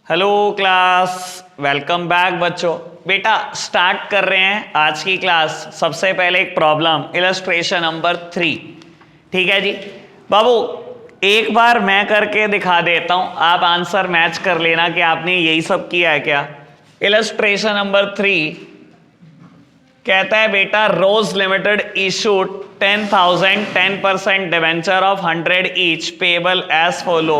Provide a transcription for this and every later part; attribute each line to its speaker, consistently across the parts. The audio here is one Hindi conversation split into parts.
Speaker 1: हेलो क्लास, वेलकम बैक बच्चों। बेटा स्टार्ट कर रहे हैं आज की क्लास। सबसे पहले एक प्रॉब्लम, इलस्ट्रेशन नंबर 3। ठीक है जी बाबू, एक बार मैं करके दिखा देता हूं, आप आंसर मैच कर लेना कि आपने यही सब किया है क्या। इलस्ट्रेशन नंबर 3 कहता है बेटा, Rose limited issued 10,000 10% debenture of 100 each payable as follow: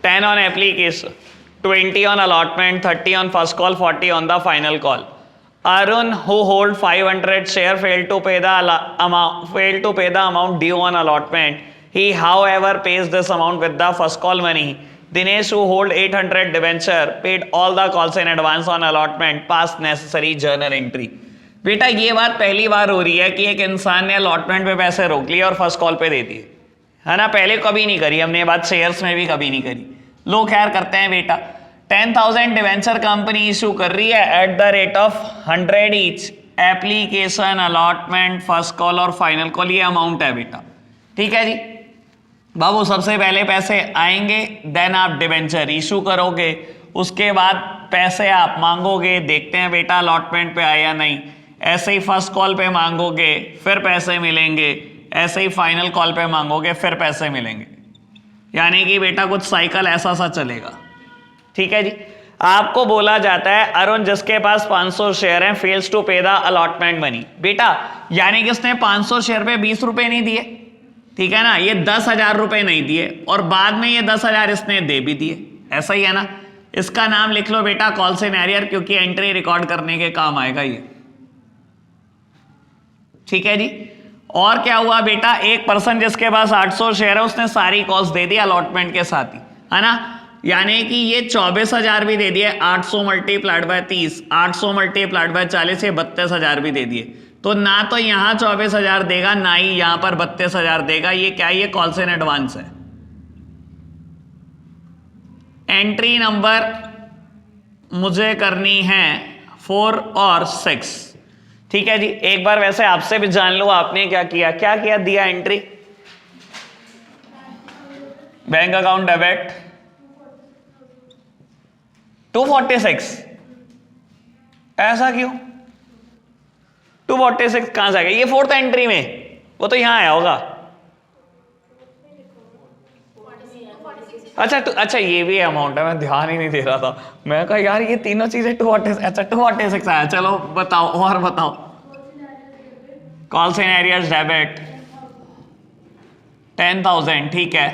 Speaker 1: 10 on application, 20 on allotment, 30 on first call, 40 on the final call. Arun, who hold 500 share, failed to pay the amount due on allotment. He, however, pays this amount with the first call money. Dinesh, who hold 800 debenture, paid all the calls in advance on allotment, passed necessary journal entry. बेटा ये बात पहली बार हो रही है कि एक इंसान ने अलॉटमेंट पे पैसे रोक लिए और फर्स्ट कॉल पे दे दिए, है ना। पहले कभी नहीं करी हमने, बात शेयर्स में भी कभी नहीं करी। लो खैर करते हैं बेटा। 10,000 डिवेंचर कंपनी इशू कर रही है at the rate of 100 each, application, allotment, first call और फाइनल कॉल, ये अमाउंट है बेटा। ठीक है जी बाबू, सबसे पहले पैसे आएंगे, देन आप डिवेंचर इशू करोगे, उसके बाद पैसे आप मांगोगे, देखते हैं बेटा अलॉटमेंट पे आया नहीं, ऐसे ही फर्स्ट कॉल पे मांगोगे फिर पैसे मिलेंगे, ऐसे ही फाइनल कॉल पे मांगोगे फिर पैसे मिलेंगे। यानी कि बेटा कुछ साइकिल ऐसा सा चलेगा। ठीक है जी, आपको बोला जाता है अरुण जिसके पास 500 शेयर हैं फेल्स टू पे द अलॉटमेंट मनी। बेटा यानी कि उसने 500 शेयर पे 20 रुपए नहीं दिए, ठीक है ना, ये 10,000 रुपए नहीं दिए और बाद में ये 10,000 इसने दे भी दिए, ऐसा ही है ना। इसका नाम लिख लो बेटा कॉल सिनेरियो, क्योंकि एंट्री रिकॉर्ड करने के काम आएगा ये। ठीक है जी, और क्या हुआ बेटा, एक पर्सन जिसके पास 800 शेयर है उसने सारी कॉल्स दे दी अलॉटमेंट के साथ ही, है ना। यानी कि ये 24,000 भी दे दिए, 800 मल्टीप्लाइड बाय 30, 800 मल्टीप्लाइड बाय 40, ये 32,000 भी दे दिए। तो ना तो यहां 24,000 देगा, ना ही यहां पर 32,000 देगा। ये क्या, ये कॉल्स इन एडवांस है। एंट्री नंबर मुझे करनी है 4 और 6। ठीक है जी, एक बार वैसे आपसे भी जान लो आपने क्या किया, क्या किया, दिया एंट्री, बैंक अकाउंट डेबिट 246। ऐसा क्यों 246 कहां से आ गया, ये 4th एंट्री में, वो तो यहां आया होगा। अच्छा ये भी अमाउंट है, मैं ध्यान ही नहीं दे रहा था। मैं कहा यार ये तीनों चीजें 246, अच्छा 246 आया। चलो बताओ, और बताओ। कॉल सिनेरियोस डेबिट 10,000, ठीक है।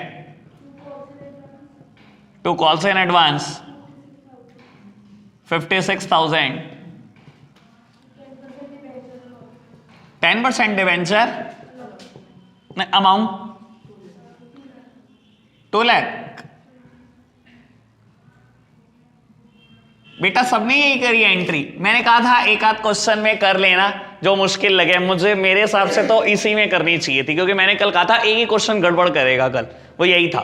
Speaker 1: To calls in advance 56,000, 10% debenture amount 2 lakh. बेटा सबने यही करी एंट्री। मैंने कहा था एक आध क्वेश्चन में कर लेना जो मुश्किल लगे, मुझे मेरे हिसाब से तो इसी में करनी चाहिए थी, क्योंकि मैंने कल कहा था एक ही क्वेश्चन गड़बड़ करेगा कल, वो यही था।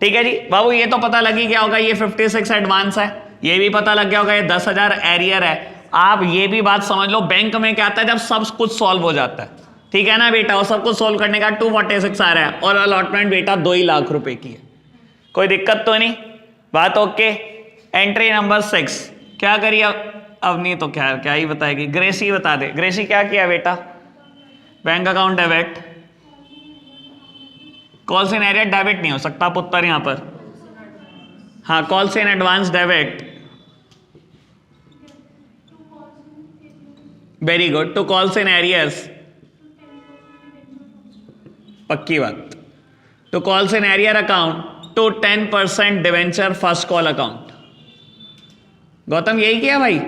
Speaker 1: ठीक है जी बाबू, ये तो पता लग ही गया होगा ये 56 एडवांस है, ये भी पता लग गया होगा ये 10,000 एरियर है। आप ये भी बात समझ लो, बैंक में क्या आता है जब सब कुछ सॉल्व हो जाता है, ठीक है ना बेटा, और सब कुछ सॉल्व करने का 246 आ रहा है और अलॉटमेंट बेटा 2 ही लाख रुपए की है, कोई दिक्कत तो नहीं, बात ओके। एंट्री नंबर 6 क्या करिए अब नहीं तो क्या ही बताएगी, ग्रेसी बता दे। ग्रेसी क्या किया बेटा, bank account debit, call in arrear debit नहीं हो सकता पुत्र यहां पर, हाँ call in advance debit, very good. To calls in arrears, पक्की बात। To calls in arrear account to 10% debenture first call account. Gautam यही किया भाई।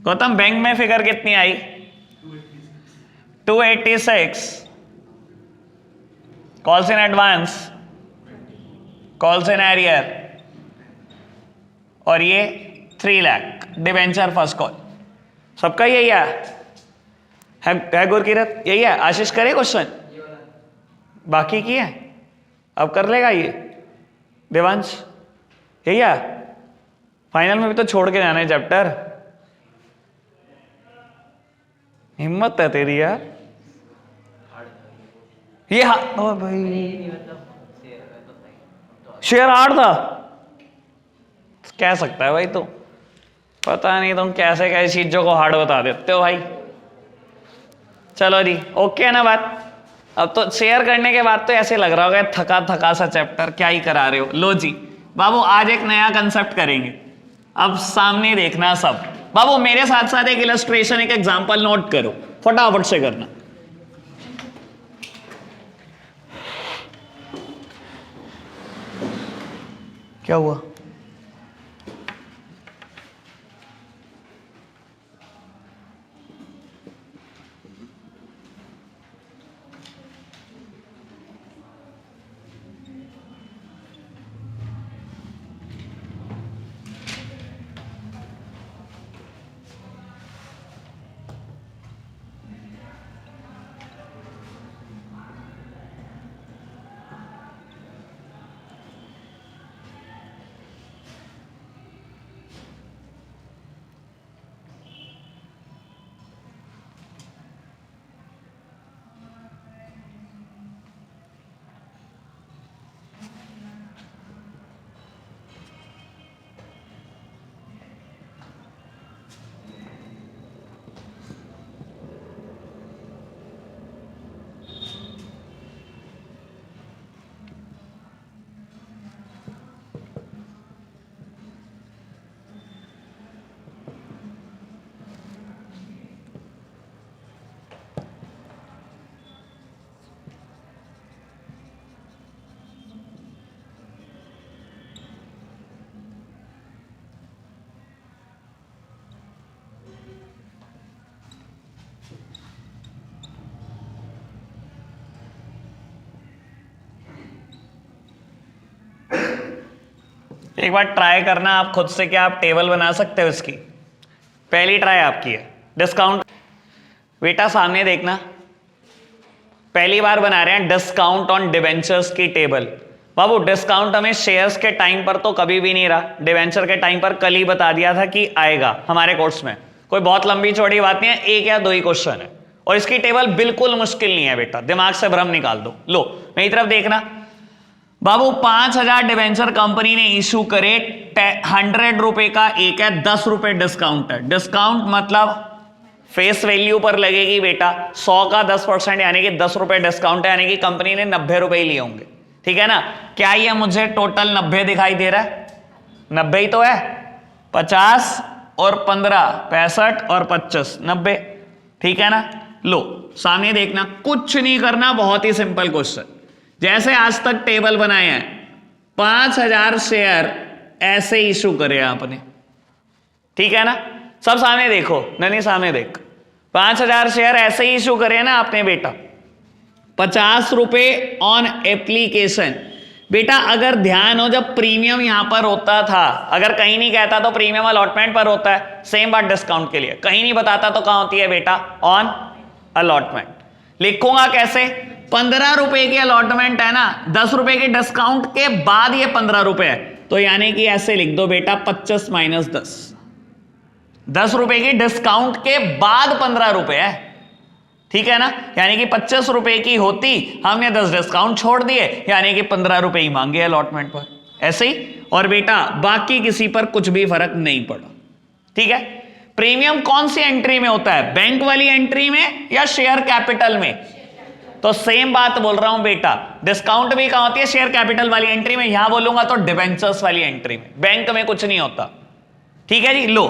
Speaker 1: गौतम बैंक में फिगर कितनी आई, 286, calls in advance, calls in arrear, और ये 3 लाख डिवेंचर फर्स्ट कॉल। सबका यही है गुरकीरत, यही है। आशीष करे क्वेश्चन, बाकी की है अब कर लेगा ये देवांश, यही है। फाइनल में भी तो छोड़ के जाना है चैप्टर, हिम्मत है तेरी यार। ये ओ भाई शेयर 8 था। कह सकता है भाई तू, पता नहीं तुम कैसे कैसी चीजों को हार्ड बता देते हो भाई। चलो जी, ओके है ना बात। अब तो शेयर करने के बाद तो ऐसे लग रहा होगा थका थका सा चैप्टर क्या ही करा रहे हो। लो जी बाबू, आज एक नया कंसेप्ट करेंगे। अब सामने देखना सब बाबू, मेरे साथ साथ एक इलस्ट्रेशन, एक एग्जांपल नोट करो, फटाफट से करना। क्या हुआ? एक बार ट्राई करना आप खुद से, क्या आप टेबल बना सकते हो इसकी? पहली ट्राई आपकी है। डिस्काउंट बेटा सामने देखना, पहली बार बना रहे हैं डिस्काउंट ऑन डिवेंचर्स की टेबल। बाबू डिस्काउंट हमें शेयर्स के टाइम पर तो कभी भी नहीं रहा, डिवेंचर के टाइम पर कल ही बता दिया था कि आएगा हमारे कोर्स में। कोई बहुत लंबी चौड़ी बात नहीं है, एक या दो ही क्वेश्चन है और इसकी टेबल बिल्कुल मुश्किल नहीं है बेटा, दिमाग से भ्रम निकाल दो। लो मेरी तरफ देखना बाबू, 5,000 डिवेंचर कंपनी ने इशू करे, 100 रुपए का एक है, 10 रुपए डिस्काउंट है। डिस्काउंट मतलब फेस वैल्यू पर लगेगी बेटा, 100 का 10% यानी कि 10 रुपए डिस्काउंट है, यानी कि कंपनी ने 90 रुपए ही लिए होंगे। ठीक है ना? क्या ये मुझे टोटल 90 दिखाई दे रहा है? 90 ही तो है, 50 और 15 65 और 25 90। ठीक है ना? लो सामने देखना, कुछ नहीं करना, बहुत ही सिंपल क्वेश्चन। जैसे आज तक टेबल बनाए हैं, 5,000 शेयर ऐसे इशू करे आपने। ठीक है ना? सब सामने देखो, नहीं सामने देख, 5,000 शेयर ऐसे ही इशू करे ना आपने बेटा, 50 रुपए ऑन एप्लीकेशन। बेटा अगर ध्यान हो, जब प्रीमियम यहां पर होता था, अगर कहीं नहीं कहता तो प्रीमियम अलॉटमेंट पर होता है, सेम बात डिस्काउंट के लिए, कहीं नहीं बताता तो कहां होती है बेटा? On allotment. लिखूंगा कैसे? 15 रुपए की अलॉटमेंट है ना, 10 रुपए के डिस्काउंट के बाद ये 15 रुपए है, तो यानी कि ऐसे लिख दो बेटा 25 माइनस 10। 10 रुपए की डिस्काउंट के बाद 15 रुपए है। ठीक है ना? यानी कि 25 रुपए की होती, हमने 10 डिस्काउंट छोड़ दिए, यानी कि 15 रुपए ही मांगे अलॉटमेंट पर, ऐसे ही। और बेटा बाकी किसी पर कुछ भी फर्क नहीं पड़ा। ठीक है? प्रीमियम कौन सी एंट्री में होता है? बैंक वाली एंट्री में या शेयर कैपिटल में? तो सेम बात बोल रहा हूं बेटा, डिस्काउंट भी कहां होती है? शेयर कैपिटल वाली एंट्री में। यहां बोलूंगा तो डिवेंचर्स वाली एंट्री में, बैंक में कुछ नहीं होता। ठीक है जी? लो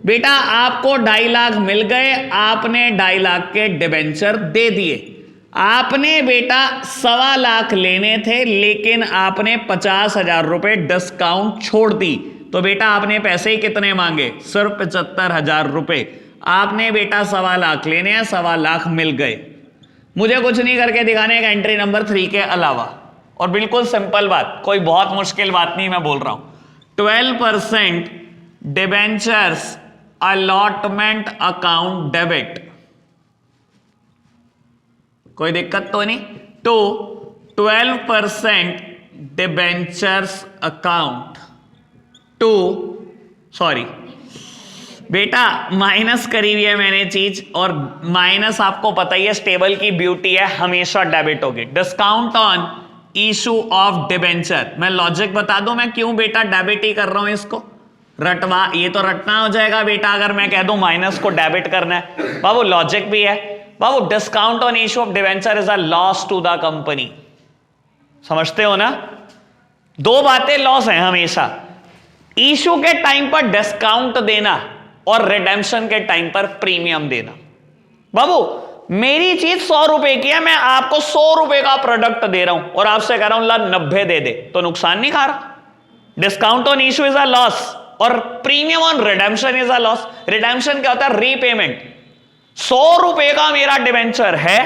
Speaker 1: बेटा आपको 2.5 लाख मिल गए, आपने 2.5 लाख के डिवेंचर दे दिए। आपने बेटा 1.25 लाख लेने थे, लेकिन आपने 50,000 रुपए डिस्काउंट छोड़ दी, तो बेटा आपने पैसे कितने मांगे? सिर्फ 75,000 रुपए। आपने बेटा 1.25 लाख लेने हैं, 1.25 लाख मिल गए। मुझे कुछ नहीं करके दिखाने का एंट्री नंबर 3 के अलावा, और बिल्कुल सिंपल बात, कोई बहुत मुश्किल बात नहीं मैं बोल रहा हूं। 12% डिबेंचर्स अलॉटमेंट अकाउंट डेबिट, कोई दिक्कत तो नहीं? तो 12% डिबेंचर्स अकाउंट टू, सॉरी बेटा माइनस करी हुई है मैंने चीज, और माइनस आपको पता ही है स्टेबल की ब्यूटी है, हमेशा डेबिट होगी। Discount on issue of debenture, मैं लॉजिक बता दूं मैं क्यों बेटा डेबिट ही कर रहा हूं इसको। रटवा, ये तो रटना हो जाएगा बेटा अगर मैं कह दूं माइनस को डेबिट करना है। बाबू लॉजिक भी है बाबू, discount on issue of debenture is a loss to the company. समझते हो ना, दो बातें लॉस है हमेशा, इशू के टाइम पर डिस्काउंट देना और रिडेम्पशन के टाइम पर प्रीमियम देना। बाबू मेरी चीज 100 रुपए की है, मैं आपको 100 रुपए का प्रोडक्ट दे रहा हूं और आपसे कह रहा हूं ला 90 दे दे, तो नुकसान नहीं खा रहा। Discount on issue is a loss और premium on redemption is a loss. Redemption क्या होता है? रीपेमेंट। 100 रुपए का मेरा डिवेंचर है,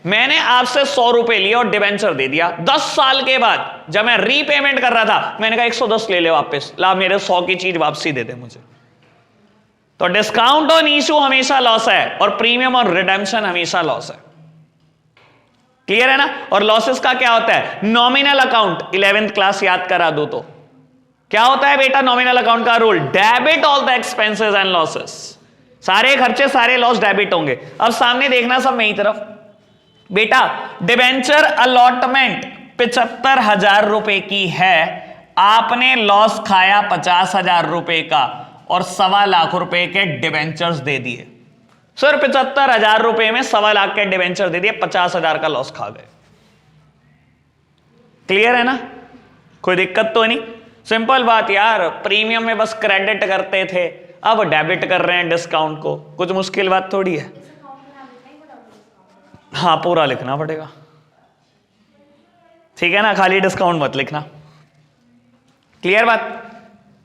Speaker 1: मैंने आपसे 100 रुपए लिए और डिवेंचर दे दिया। 10 साल के बाद जब मैं रीपेमेंट कर रहा था मैंने कहा 110 ले ले वापस, ला मेरे 100 की चीज वापसी दे दे मुझे। तो डिस्काउंट ऑन इशू हमेशा लॉस है और प्रीमियम और रिडेम्पशन हमेशा लॉस है। क्लियर है ना? और लॉसेस का क्या होता है? नॉमिनल अकाउंट 11th क्लास याद करा दो तो क्या होता है बेटा नॉमिनल अकाउंट का rule? Debit all the expenses and losses. सारे खर्चे सारे लॉस डेबिट होंगे। अब सामने देखना सब मेरी तरफ बेटा, डिबेंचर अलॉटमेंट 75,000 रुपए की है, आपने लॉस खाया 50,000 रुपए का और 1.25 लाख रुपए के डिबेंचर्स दे दिए। सर 75,000 रुपए में 1.25 लाख के डिबेंचर दे दिए, 50,000 का लॉस खा गए। क्लियर है ना? कोई दिक्कत तो नहीं? सिंपल बात यार, प्रीमियम में बस क्रेडिट करते थे, अब डेबिट कर रहे हैं डिस्काउंट को, कुछ मुश्किल बात थोड़ी है। हाँ पूरा लिखना पड़ेगा, ठीक है ना, खाली डिस्काउंट मत लिखना। क्लियर बात?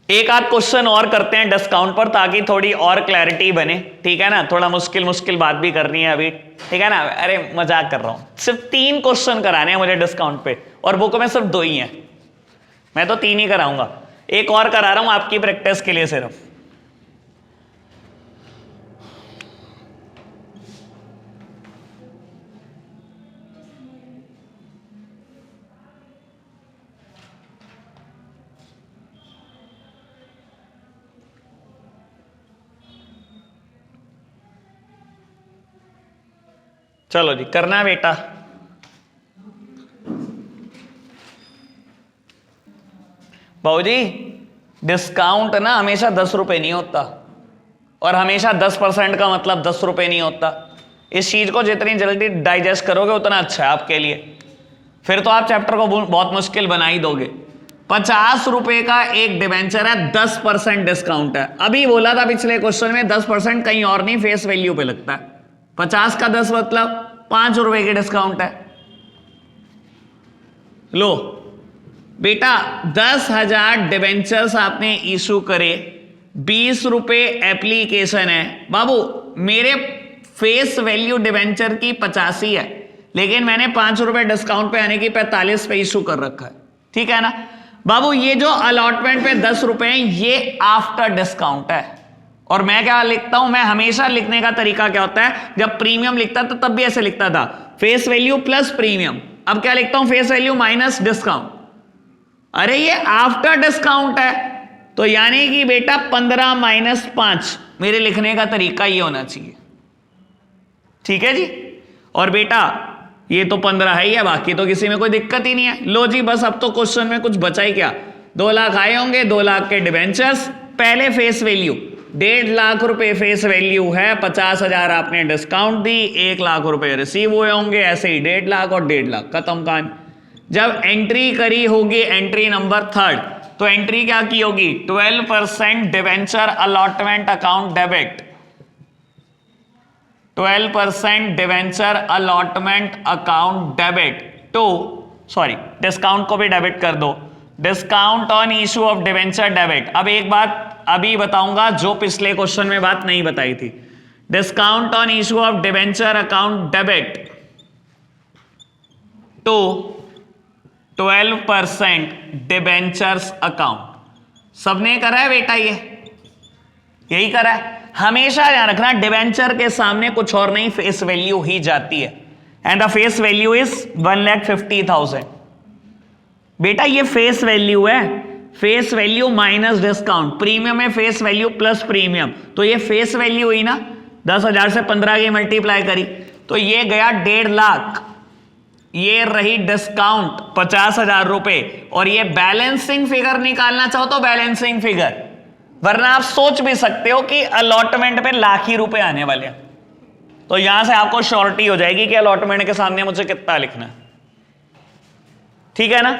Speaker 1: एक आध क्वेश्चन और करते हैं डिस्काउंट पर ताकि थोड़ी और क्लैरिटी बने, ठीक है ना। थोड़ा मुश्किल बात भी करनी है अभी, ठीक है ना। अरे मजाक कर रहा हूं, सिर्फ 3 क्वेश्चन कराने हैं मुझे डिस्काउंट पे और बुक में सिर्फ 2 ही हैं, मैं तो 3 ही कराऊंगा, एक और करा रहा हूं आपकी प्रैक्टिस के लिए सिर्फ। चलो जी करना है बेटा। बाबूजी डिस्काउंट ना हमेशा 10 रुपए नहीं होता और हमेशा 10% का मतलब 10 रुपए नहीं होता। इस चीज को जितनी जल्दी डाइजेस्ट करोगे उतना अच्छा है आपके लिए, फिर तो आप चैप्टर को बहुत मुश्किल बना ही दोगे। 50 रुपए का एक डिबेंचर है, 10% डिस्काउंट है। अभी बोला था पिछले क्वेश्चन में 10% कहीं और नहीं, फेस वैल्यू पे लगता है। 50 का 10 मतलब 5 रुपए के डिस्काउंट है। लो बेटा 10,000 डिबेंचर्स आपने इशू करे, 20 रुपए एप्लीकेशन है। बाबू मेरे फेस वैल्यू डिबेंचर की 85 है, लेकिन मैंने 5 रुपए डिस्काउंट पे आने की 45 पे इशू कर रखा है, ठीक है ना। बाबू ये जो अलॉटमेंट पे 10 रुपए हैं ये आफ्टर डिस्काउंट है। और मैं क्या लिखता हूं, मैं हमेशा लिखने का तरीका क्या होता है, जब प्रीमियम लिखता था तब भी ऐसे लिखता था, फेस वैल्यू प्लस प्रीमियम। अब क्या लिखता हूं, फेस वैल्यू माइनस डिस्काउंट। अरे ये आफ्टर डिस्काउंट है, तो यानी कि बेटा 15 माइनस 5, मेरे लिखने का तरीका ये होना चाहिए, ठीक है जी। और बेटा ये तो 15 है ही है, बाकी तो किसी में कोई दिक्कत ही नहीं है। लो जी बस अब तो क्वेश्चन में कुछ बचा ही क्या, 2 लाख आए होंगे, 2 लाख के डिबेंचर्स। पहले फेस वैल्यू 1.5 लाख रुपए फेस वैल्यू है, 50,000 आपने डिस्काउंट दी, 1 लाख रुपए रिसीव हुए होंगे, ऐसे ही 1.5 लाख और 1.5 लाख खत्म कहानी। जब एंट्री करी होगी एंट्री नंबर 3, तो एंट्री क्या की होगी, 12% debenture allotment account debit, 12% debenture allotment account debit to, sorry discount को भी डेबिट कर दो, discount on issue of debenture debit. अब एक बात अभी बताऊंगा जो पिछले क्वेश्चन में बात नहीं बताई थी, discount on issue of debenture account debit to 12% debentures account. सबने करा है बेटा, ये यही करा है। हमेशा ध्यान रखना डिबेंचर के सामने कुछ और नहीं, फेस वैल्यू ही जाती है, and the face value is 1,50,000। बेटा ये फेस वैल्यू है, face value minus discount, premium है फेस वैल्यू प्लस प्रीमियम, तो ये फेस वैल्यू हुई ना, 10,000 से 15 की मल्टीप्लाई करी तो ये गया 1.5 लाख, ये रही डिस्काउंट 50,000 रुपए, और ये बैलेंसिंग फिगर निकालना चाहो तो बैलेंसिंग फिगर वरना आप सोच भी सकते हो कि अलॉटमेंट पे लाख ही रुपए आने वाले हैं, तो यहां से आपको श्योरिटी हो जाएगी कि अलॉटमेंट के सामने मुझे कितना लिखना है। ठीक है ना।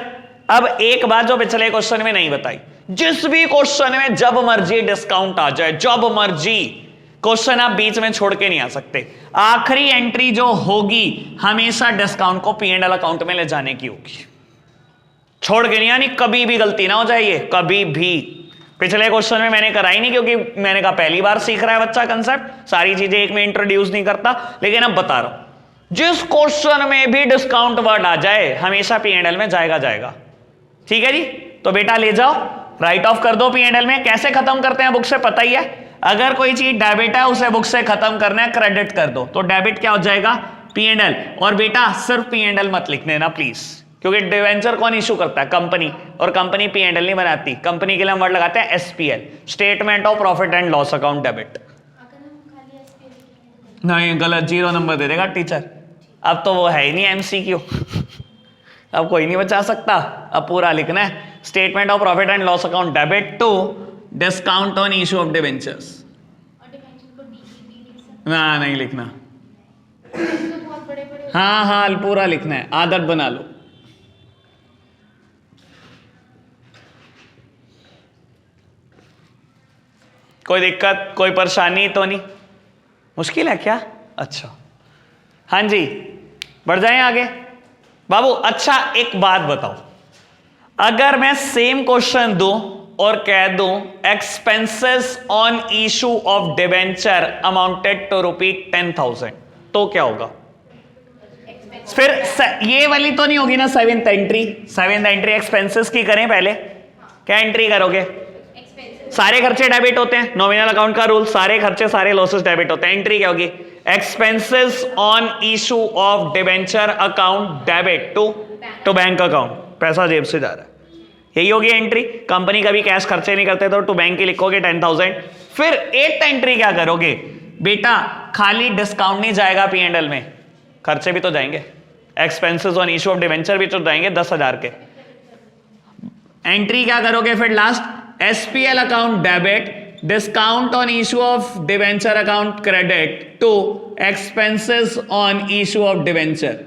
Speaker 1: अब एक बात जो पिछले क्वेश्चन में नहीं बताई, जिस भी क्वेश्चन में जब मर्जी डिस्काउंट आ जाए, जब मर्जी, क्वेश्चन आप बीच में छोड़ के नहीं आ सकते। आखिरी एंट्री जो होगी हमेशा डिस्काउंट को P&L अकाउंट में ले जाने की होगी, छोड़ के नहीं, यानी कभी भी गलती ना हो जाए, ये कभी भी। पिछले क्वेश्चन में मैंने कराई नहीं क्योंकि मैंने कहा पहली बार सीख रहा है बच्चा कंसेप्ट, सारी चीजें एक में इंट्रोड्यूस नहीं करता, लेकिन अब बता रहा हूं जिस क्वेश्चन में भी डिस्काउंट वर्ड आ जाए हमेशा P&L में जाएगा जाएगा। ठीक है जी। तो बेटा ले जाओ, राइट ऑफ कर दो P&L में। कैसे खत्म करते हैं बुक से पता ही है, अगर कोई चीज डेबिट है उसे बुक से खत्म करना है, क्रेडिट कर दो, तो डेबिट क्या हो जाएगा P&L। और बेटा सिर्फ P&L मत लिख देना प्लीज, क्योंकि डिवेंचर कौन इशू करता है, कंपनी, और कंपनी P&L नहीं बनाती, कंपनी के लिए हम वर्ड लगाते हैं SPL, statement of profit and loss account debit. नहीं गलत, 0 नंबर दे देगा टीचर। अब तो वो है ही नहीं MCQ, अब कोई नहीं बचा सकता, अब पूरा लिखना है, statement of profit and loss account debit to discount on issue of debentures. ना नहीं लिखना, हाँ हाँ पूरा लिखना है, आदत बना लो। कोई दिक्कत, कोई परेशानी तो नहीं, मुश्किल है क्या? अच्छा हाँ जी, बढ़ जाएं आगे बाबू। अच्छा एक बात बताओ, अगर मैं सेम क्वेश्चन दूं और कह दूं expenses on issue of debenture amounted to ₹10,000, तो क्या होगा? फिर ये वाली तो नहीं होगी ना seventh entry. Seventh entry expenses की करें पहले, क्या एंट्री करोगे? सारे खर्चे डेबिट होते हैं, नॉमिनल अकाउंट का रूल, सारे खर्चे सारे लॉसेस डेबिट होते हैं। एंट्री क्या होगी? Expenses on issue of debenture account debit to bank account, पैसा जेब से जा रहा है, यही होगी एंट्री। कंपनी कभी कैश खर्चे नहीं करते तो टू बैंक ही लिखोगे 10,000। फिर एट एंट्री क्या करोगे बेटा? खाली डिस्काउंट नहीं जाएगा P&L में, खर्चे भी तो जाएंगे, expenses on issue of debenture भी तो जाएंगे 10,000 के। एंट्री क्या करोगे फिर last? SPL account debit discount on issue of debenture account credit to expenses on issue of debenture.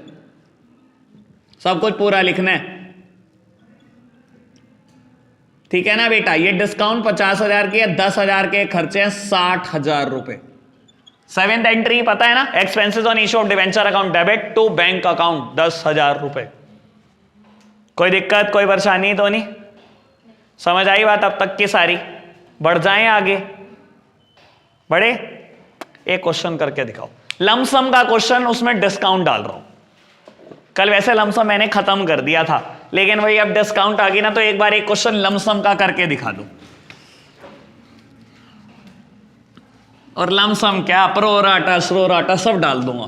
Speaker 1: सब कुछ पूरा लिखना है, ठीक है ना बेटा। ये डिस्काउंट 50,000 की है, 10,000 के खर्चे हैं 60,000 रुपए। सेवेंथ एंट्री पता है ना, expenses on issue of debenture account debit to bank account 10,000 रुपए। कोई दिक्कत, कोई परेशानी तो नहीं? समझ आई बात अब तक की सारी? बढ़ जाएं आगे, बढ़े। एक क्वेश्चन करके दिखाओ, लमसम का क्वेश्चन, उसमें डिस्काउंट डाल रहा हूं। कल वैसे लमसम मैंने खत्म कर दिया था, लेकिन वही अब डिस्काउंट आ गई ना, तो एक बार एक क्वेश्चन लमसम का करके दिखा दो। और लमसम क्या, प्रोराटा स्रोराटा सब डाल दूंगा।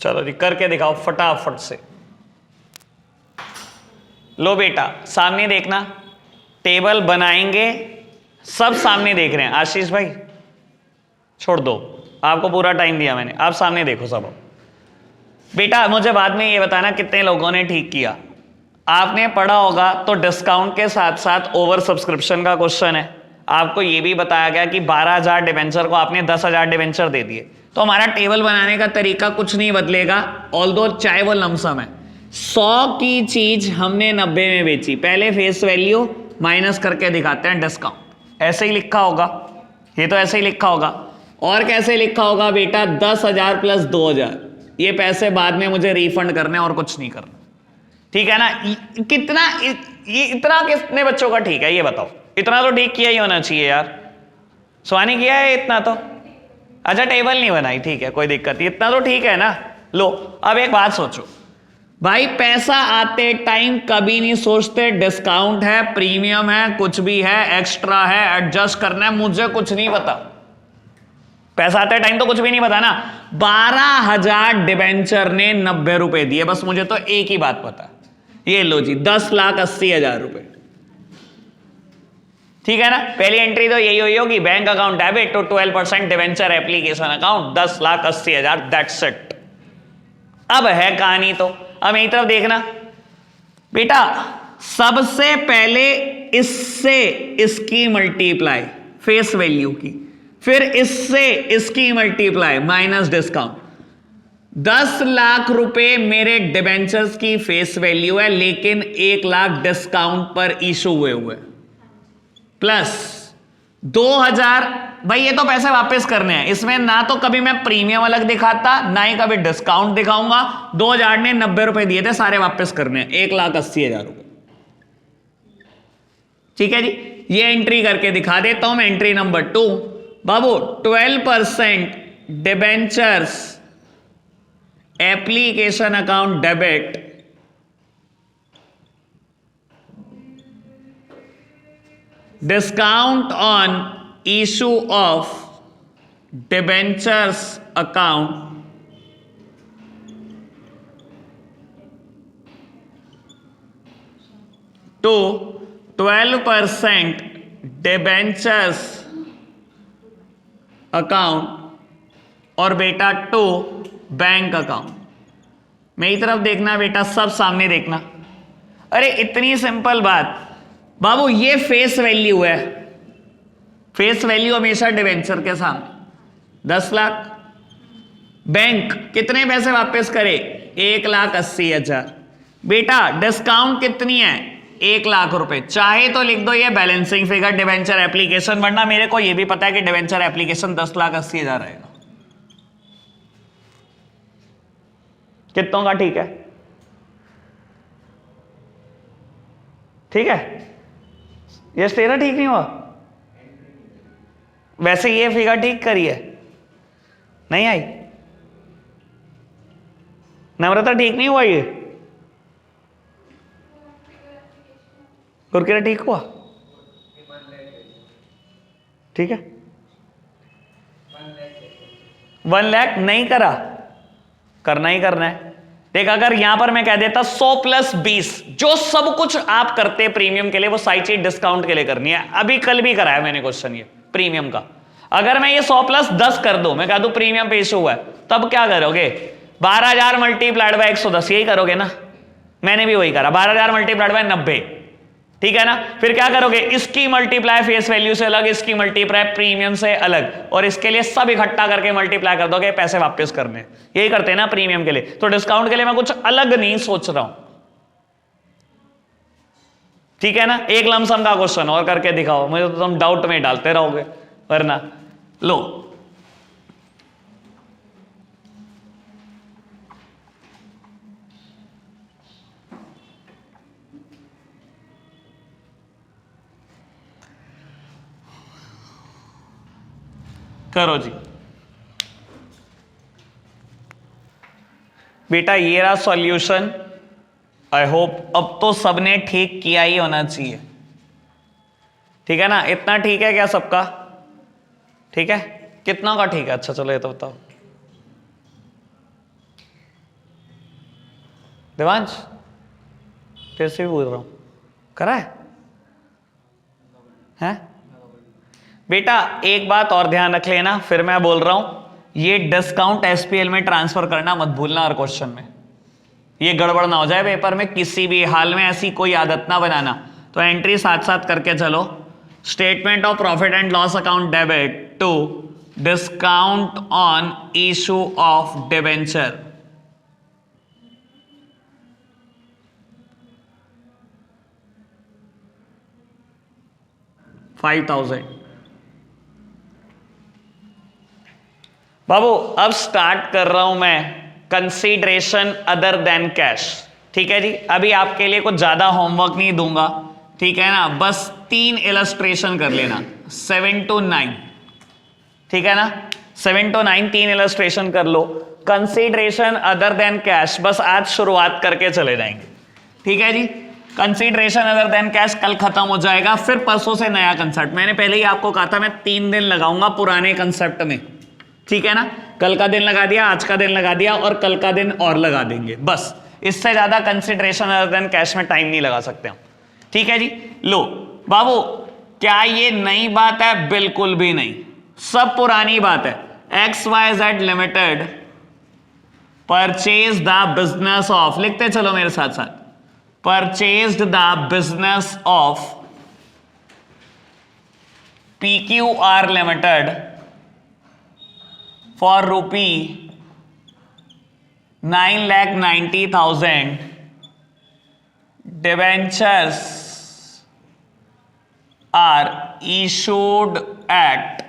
Speaker 1: चलो जी करके दिखाओ फटाफट से। लो बेटा सामने देखना, टेबल बनाएंगे, सब सामने देख रहे हैं। आशीष भाई छोड़ दो, आपको पूरा टाइम दिया मैंने, आप सामने देखो सब। बेटा मुझे बाद में ये बताना कितने लोगों ने ठीक किया। आपने पढ़ा होगा तो डिस्काउंट के साथ साथ ओवर सब्सक्रिप्शन का क्वेश्चन है। आपको ये भी बताया गया कि 12,000 डिवेंचर को आपने 10,000 डिवेंचर दे दिए, तो हमारा टेबल बनाने का तरीका कुछ नहीं बदलेगा, ऑल्दो चाहे वो लमसम है। 100 की चीज हमने 90 में बेची, पहले फेस वैल्यू माइनस करके दिखाते हैं डिस्काउंट, ऐसे ही लिखा होगा, ये तो ऐसे ही लिखा होगा। और कैसे लिखा होगा बेटा, 10,000 प्लस 2,000, ये पैसे बाद में मुझे रिफंड करने और कुछ नहीं करना, ठीक है ना। कितना ये इतना कितने बच्चों का ठीक है ये बताओ, इतना तो ठीक किया ही होना चाहिए यार। स्वानी किया है इतना तो, अच्छा टेबल नहीं बनाई, ठीक है कोई दिक्कत नहीं, इतना तो ठीक है ना। लो अब एक बात सोचो भाई, पैसा आते टाइम कभी नहीं सोचते डिस्काउंट है, प्रीमियम है, कुछ भी है, एक्स्ट्रा है, एडजस्ट करना है, मुझे कुछ नहीं पता। पैसा आते टाइम तो कुछ भी नहीं पता ना। 12,000 डिबेंचर ने 90 रुपए दिए, बस मुझे तो एक ही बात पता, ये लो जी 10,80,000 रुपए, ठीक है ना। पहली एंट्री तो यही हुई होगी, bank account debit to 12% debenture application account 10,80,000, that's it. अब है कहानी तो, अब यही तरफ देखना बेटा, सबसे पहले इससे इसकी मल्टीप्लाई फेस वैल्यू की, फिर इससे इसकी मल्टीप्लाई माइनस डिस्काउंट। 10 लाख रुपए मेरे डिबेंचर्स की फेस वैल्यू है, लेकिन 1 लाख डिस्काउंट पर इशू हुए प्लस 2,000। भाई ये तो पैसे वापस करने हैं, इसमें ना तो कभी मैं प्रीमियम अलग दिखाता, ना ही कभी डिस्काउंट दिखाऊंगा। 2,000 ने 90 रुपए दिए थे, सारे वापस करने हैं, 1,80,000 रुपए, ठीक है जी। ये एंट्री करके दिखा देता हूं मैं। Entry number 2 Babu, 12% debentures application account debit discount on issue of debentures account to 12% debentures account और बेटा टू बैंक अकाउंट। मेरी तरफ देखना बेटा, सब सामने देखना। अरे इतनी सिंपल बात बाबू, ये फेस वैल्यू है, फेस वैल्यू हमेशा डिवेंचर के सामने 10 लाख। बैंक कितने पैसे वापस करे, 1,80,000। बेटा डिस्काउंट कितनी है, 1 लाख रुपए। चाहे तो लिख दो ये बैलेंसिंग फिगर डिवेंचर एप्लीकेशन, वरना मेरे को ये भी पता है कि डिवेंचर एप्लीकेशन 10,80,000 रहेगा। कितनों का ठीक है, ठीक है। ये तेरा ठीक नहीं हुआ, वैसे ये फिगर ठीक करी है, नहीं आई। नम्रता ठीक नहीं हुआ ये, कुरकुरा ठीक हुआ, ठीक है। 1 लाख नहीं करा, करना ही करना है। देख अगर यहां पर मैं कह देता 100 प्लस 20, जो सब कुछ आप करते प्रीमियम के लिए वो सारी चीज डिस्काउंट के लिए करनी है। अभी कल भी कराया मैंने क्वेश्चन ये प्रीमियम का। अगर मैं ये 100 प्लस 10 कर दूं, मैं कह दूं प्रीमियम पे इशू हुआ है, तब क्या करोगे, 12,000 मल्टीप्लाइड बाय 110, यही करोगे ना। मैंने भी वही करा, 12,000 मल्टीप्लाइड बाय 90, ठीक है ना। फिर क्या करोगे, इसकी मल्टीप्लाई फेस वैल्यू से अलग, इसकी मल्टीप्लाई प्रीमियम से अलग, और इसके लिए सब इकट्ठा करके मल्टीप्लाई कर दोगे, पैसे वापस करने। यही करते हैं ना प्रीमियम के लिए। तो डिस्काउंट के लिए मैं कुछ अलग नहीं सोच रहा हूं, ठीक है ना। एक लमसम का क्वेश्चन और करके दिखाओ, मुझे तो तुम डाउट में डालते रहोगे वरना। लो करो जी बेटा, ये रहा सॉल्यूशन। आई होप अब तो सबने ठीक किया ही होना चाहिए, ठीक है ना। इतना ठीक है क्या सबका, ठीक है। कितना का ठीक है, अच्छा चलो ये तो बताओ। देवांश फिर से भी बोल रहा हूं, करा है? बेटा एक बात और ध्यान रख लेना, फिर मैं बोल रहा हूं, ये डिस्काउंट एसपीएल में ट्रांसफर करना मत भूलना हर क्वेश्चन में, ये गड़बड़ ना हो जाए पेपर में, किसी भी हाल में ऐसी कोई आदत ना बनाना। तो एंट्री साथ साथ करके चलो। Statement of profit and loss account debit to discount on issue of debenture, $5,000। बाबू अब स्टार्ट कर रहा हूं मैं कंसीडरेशन अदर देन कैश। ठीक है जी, अभी आपके लिए कुछ ज्यादा होमवर्क नहीं दूंगा, ठीक है ना, बस 3 इलस्ट्रेशन कर लेना 7 to 9, ठीक है ना, 7 to 9 3 इलस्ट्रेशन कर लो। कंसीडरेशन अदर देन कैश बस आज शुरुआत करके चले जाएंगे, ठीक है जी। कंसीडरेशन अदर देन कैश कल खत्म हो जाएगा, फिर परसों से नया कंसेप्ट। मैंने पहले ही आपको कहा था मैं 3 दिन लगाऊंगा पुराने कंसेप्ट में, ठीक है ना। कल का दिन लगा दिया, आज का दिन लगा दिया और कल का दिन और लगा देंगे, बस इससे ज्यादा कंसीडरेशन अदर देन कैश में टाइम नहीं लगा सकते हम, ठीक है जी। लो बाबू, क्या ये नई बात है? बिल्कुल भी नहीं, सब पुरानी बात है। XYZ limited purchase the business of, लिखते चलो मेरे साथ साथ, purchased the business of PQR limited for ₹9,90,000 debentures are issued at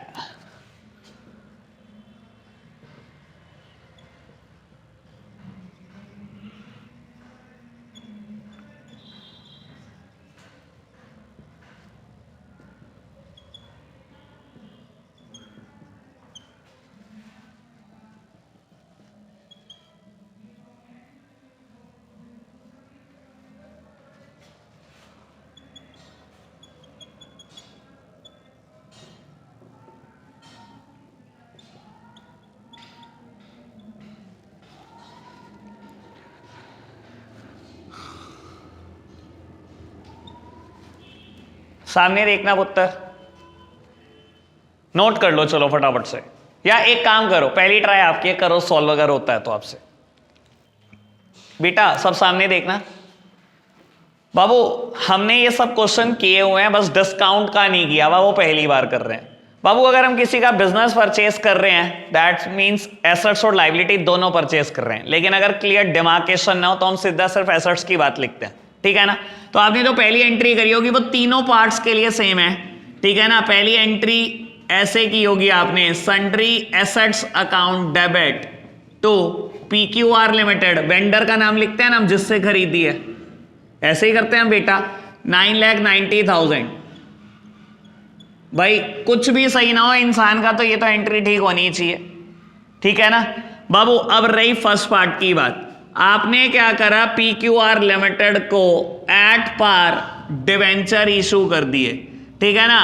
Speaker 1: सामने देखना पुत्र, नोट कर लो चलो फटाफट से, या एक काम करो पहली ट्राई आपकी करो, सॉल्व अगर होता है तो आपसे। बेटा सब सामने देखना। बाबू हमने ये सब क्वेश्चन किए हुए हैं, बस डिस्काउंट का नहीं किया हुआ, वो पहली बार कर रहे हैं। बाबू अगर हम किसी का बिजनेस परचेज कर रहे हैं, दैट मींस एसेट्स और लायबिलिटी दोनों परचेज कर रहे हैं, लेकिन अगर क्लियर डिमार्केशन ना हो तो हम सीधा सिर्फ एसेट्स की बात लिखते हैं, ठीक है ना। तो आपने जो पहली एंट्री करी होगी वो तीनों पार्ट्स के लिए सेम है, ठीक है ना। पहली एंट्री ऐसे की होगी आपने, sundry assets account debit to PQR limited, vendor का नाम लिखते हैं ना हम जिससे खरीदी है, ऐसे ही करते हैं बेटा। 9,90,000, भाई कुछ भी सही ना हो इंसान का तो ये तो एंट्री ठीक होनी चाहिए, ठीक है ना। बाबू अब रही फर्स्ट पार्ट की बात, आपने क्या करा, PQR लिमिटेड को एट पार डिवेंचर इशू कर दिए, ठीक है ना।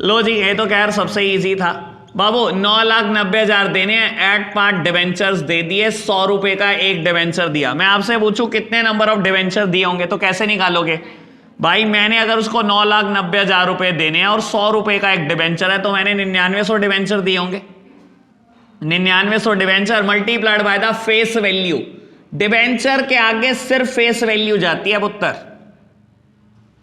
Speaker 1: लो जी ये तो खैर सबसे इजी था बाबू, 9,90,000 देने हैं, एट पार डिवेंचर्स दे दिए, 100 रुपए का एक डिवेंचर दिया। मैं आपसे पूछूं कितने नंबर ऑफ डिवेंचर दिए होंगे तो कैसे निकालोगे भाई? मैंने अगर उसको 9,90,000 रुपए देने हैं और 100 रुपए का एक डिवेंचर है तो मैंने 9900 डिवेंचर दिए होंगे। 9900 debenture multiplied by the face value, debenture के आगे सिर्फ फेस वैल्यू जाती है पुत्र,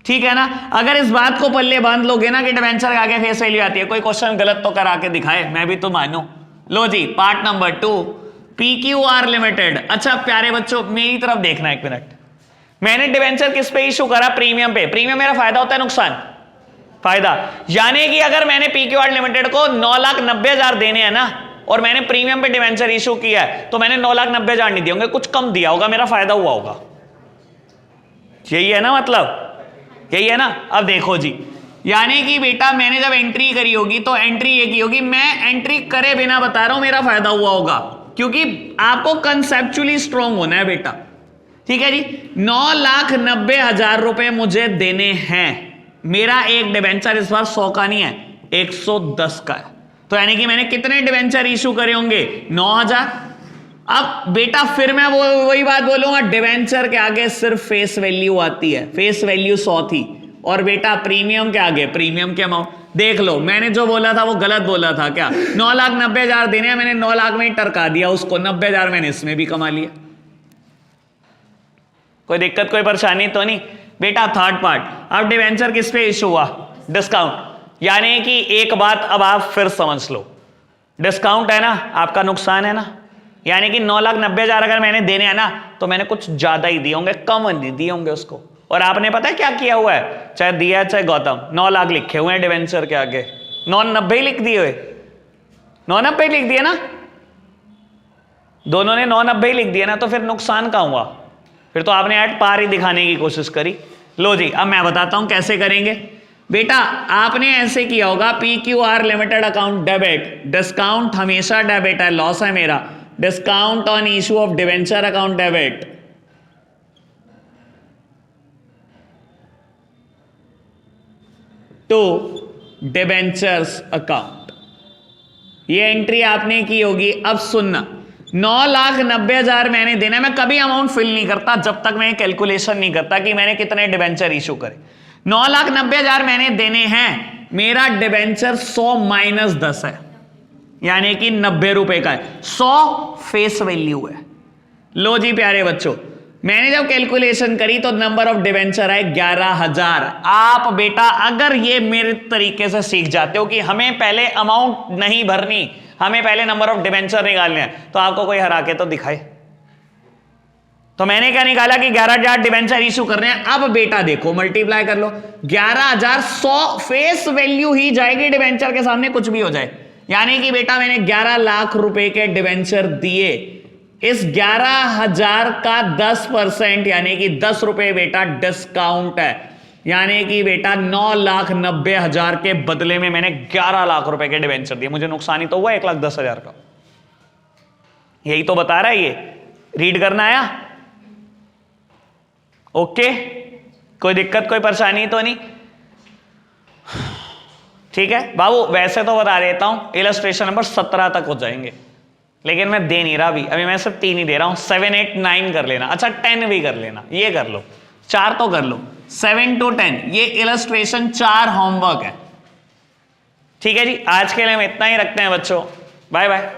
Speaker 1: ठीक है ना। अगर इस बात को पल्ले बांध लोगे ना कि डिवेंचर के आगे फेस वैल्यू आती है, कोई क्वेश्चन गलत तो करा के दिखाए, मैं भी तो मानूं। लो जी पार्ट नंबर 2, PQR लिमिटेड। अच्छा प्यारे बच्चों मेरी तरफ देखना एक मिनट, मैंने डिवेंचर किस पे इशू करा? प्रीमियम पे। प्रीमियम मेरा फायदा होता है नुकसान? फायदा। यानी कि अगर मैंने PQR लिमिटेड को 9,90,000 देने हैं ना और मैंने प्रीमियम पे डिवेंचर इशू किया है तो मैंने 9,90,000 नहीं दिए होंगे, कुछ कम दिया होगा, मेरा फायदा हुआ होगा। यही है ना मतलब, यही है ना। अब देखो जी, यानी कि बेटा मैंने जब एंट्री करी होगी तो एंट्री ये की होगी, मैं एंट्री करे बिना बता रहा हूं मेरा फायदा हुआ होगा, क्योंकि आपको कंसेप्चुअली स्ट्रांग होना है बेटा, ठीक है जी। 9,90,000 रुपए मुझे देने हैं, मेरा एक डिवेंचर इस बार 100 का नहीं है 110 का है, तो यानी कि मैंने कितने डिवेंचर इशू करे होंगे? 9,000। अब बेटा फिर मैं वही बात बोलूंगा, डिवेंचर के आगे सिर्फ फेस वैल्यू आती है, फेस वैल्यू 100 थी, और बेटा प्रीमियम के आगे प्रीमियम के अमाउंट। देख लो मैंने जो बोला था वो गलत बोला था क्या? 9,90,000 देने हैं, मैंने 9 लाख में ही टरका दिया उसको, 90,000 मैंने इसमें भी कमा लिया। कोई दिक्कत कोई परेशानी तो नहीं बेटा। थर्ड पार्ट, अब डिवेंचर किस पे इशू हुआ? डिस्काउंट। यानी कि एक बात अब आप फिर समझ लो, डिस्काउंट है ना आपका नुकसान है ना, यानी कि 9,90,000 अगर मैंने देने हैं ना तो मैंने कुछ ज्यादा ही दिए होंगे, कम नहीं दिए होंगे उसको। और आपने पता है क्या किया हुआ है, चाहे दिया चाहे गौतम, 9 लाख लिखे हुए हैं डिवेंचर के आगे, 990 लिख दिए हुए, 990 लिख दिए ना, दोनों ने 990 लिख दिया ना, तो फिर नुकसान कहाँ हुआ? फिर तो आपने एट पार ही दिखाने की कोशिश करी। लो जी, अब मैं बताता हूं कैसे करेंगे। बेटा आपने ऐसे किया होगा, PQR limited account debit, discount हमेशा डेबिट है, लॉस है मेरा, discount on issue of debenture account debit, to debentures account, ये एंट्री आपने की होगी। अब सुनना, 9,90,000 मैंने देना है। मैं कभी अमाउंट फिल नहीं करता जब तक मैं कैलकुलेशन नहीं करता कि मैंने कितने डिवेंचर इशू करे। 9,90,000 मैंने देने हैं, मेरा डिवेंचर 100 माइनस 10 है, यानी कि 90 रुपए का है, 100 फेस वैल्यू है। लो जी प्यारे बच्चों, मैंने जब कैलकुलेशन करी तो नंबर ऑफ डिवेंचर है 11,000। आप बेटा अगर ये मेरे तरीके से सीख जाते हो कि हमें पहले अमाउंट नहीं भरनी, हमें पहले नंबर ऑफ डिवेंचर निकालने हैं, तो आपको कोई हरा के तो दिखाए। तो मैंने क्या निकाला कि 11,000 डिवेंचर इशू कर रहे हैं। अब बेटा देखो, मल्टीप्लाई कर लो, 11,000 100 फेस वैल्यू ही जाएगी डिवेंचर के सामने, कुछ भी हो जाए। यानी कि बेटा मैंने 11 लाख रुपए के डिवेंचर दिए, इस 11,000 का 10% यानी कि 10 रुपए बेटा डिस्काउंट है, यानी कि बेटा 9,90,000 के बदले में मैंने 11 लाख रुपए के डिवेंचर दिए। मुझे नुकसान ही तो हुआ 1,10,000 का। यही तो बता रहा है ये। रीड करना आया? ओके, कोई दिक्कत कोई परेशानी तो नहीं? ठीक है बाबू, वैसे तो बता देता हूं इलस्ट्रेशन नंबर 17 तक हो जाएंगे, लेकिन मैं दे नहीं रहा अभी मैं सिर्फ 3 ही दे रहा हूं। 7, 8, 9 कर लेना, अच्छा 10 भी कर लेना, ये कर लो, 4 तो कर लो, 7 to 10 ये इलस्ट्रेशन 4 होमवर्क है। ठीक है जी, आज के लिए हम इतना ही रखते हैं बच्चों, बाय बाय।